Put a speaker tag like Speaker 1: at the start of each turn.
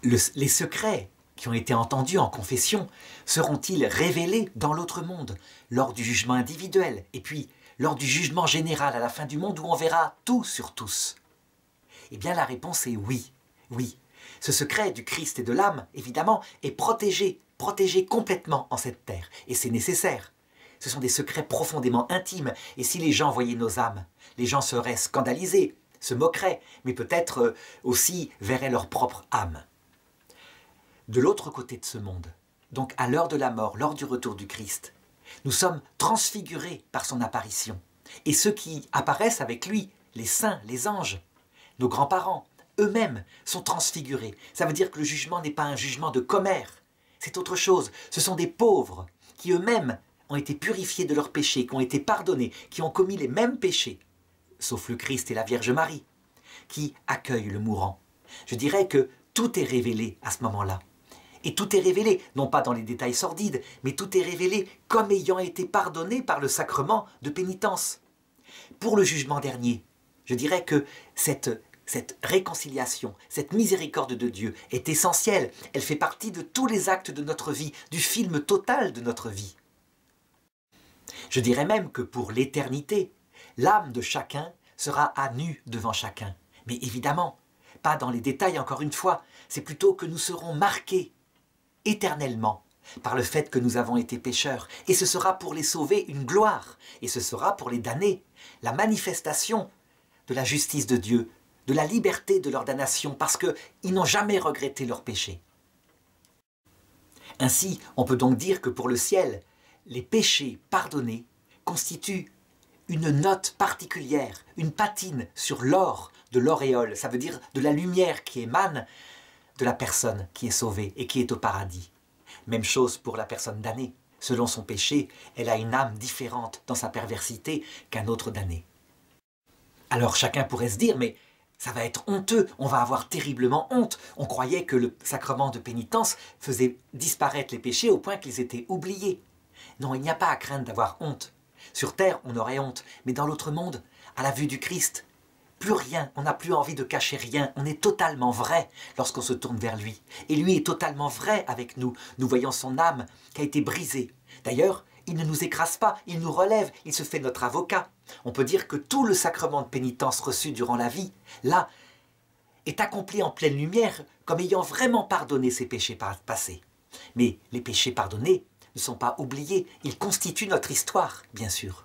Speaker 1: les secrets qui ont été entendus en confession seront-ils révélés dans l'autre monde, lors du jugement individuel, et puis lors du jugement général à la fin du monde où on verra tout sur tous? Eh bien la réponse est oui, oui. Ce secret du Christ et de l'âme, évidemment, est protégé complètement en cette terre, et c'est nécessaire. Ce sont des secrets profondément intimes, et si les gens voyaient nos âmes, les gens seraient scandalisés, se moqueraient, mais peut-être aussi verraient leur propre âme. De l'autre côté de ce monde, donc à l'heure de la mort, lors du retour du Christ, nous sommes transfigurés par son apparition. Et ceux qui apparaissent avec lui, les saints, les anges, nos grands-parents, eux-mêmes sont transfigurés. Ça veut dire que le jugement n'est pas un jugement de commère, c'est autre chose. Ce sont des pauvres qui eux-mêmes ont été purifiés de leurs péchés, qui ont été pardonnés, qui ont commis les mêmes péchés, sauf le Christ et la Vierge Marie, qui accueillent le mourant. Je dirais que tout est révélé à ce moment-là. Et tout est révélé, non pas dans les détails sordides, mais tout est révélé comme ayant été pardonné par le sacrement de pénitence. Pour le jugement dernier, je dirais que cette réconciliation, cette miséricorde de Dieu est essentielle. Elle fait partie de tous les actes de notre vie, du film total de notre vie. Je dirais même que pour l'éternité, l'âme de chacun sera à nu devant chacun. Mais évidemment, pas dans les détails encore une fois, c'est plutôt que nous serons marqués éternellement par le fait que nous avons été pécheurs. Et ce sera pour les sauver une gloire, et ce sera pour les damnés la manifestation de la justice de Dieu, de la liberté de leur damnation, parce qu'ils n'ont jamais regretté leur péché. Ainsi, on peut donc dire que pour le ciel, les péchés pardonnés constituent une note particulière, une patine sur l'or de l'auréole, ça veut dire de la lumière qui émane de la personne qui est sauvée et qui est au paradis. Même chose pour la personne damnée. Selon son péché, elle a une âme différente dans sa perversité qu'un autre damné. Alors chacun pourrait se dire, mais ça va être honteux, on va avoir terriblement honte. On croyait que le sacrement de pénitence faisait disparaître les péchés au point qu'ils étaient oubliés. Non, il n'y a pas à craindre d'avoir honte. Sur terre, on aurait honte, mais dans l'autre monde, à la vue du Christ, plus rien, on n'a plus envie de cacher rien, on est totalement vrai lorsqu'on se tourne vers lui. Et lui est totalement vrai avec nous, nous voyons son âme qui a été brisée. D'ailleurs, il ne nous écrase pas, il nous relève, il se fait notre avocat. On peut dire que tout le sacrement de pénitence reçu durant la vie, là, est accompli en pleine lumière comme ayant vraiment pardonné ses péchés passés. Mais les péchés pardonnés ne sont pas oubliés, ils constituent notre histoire, bien sûr.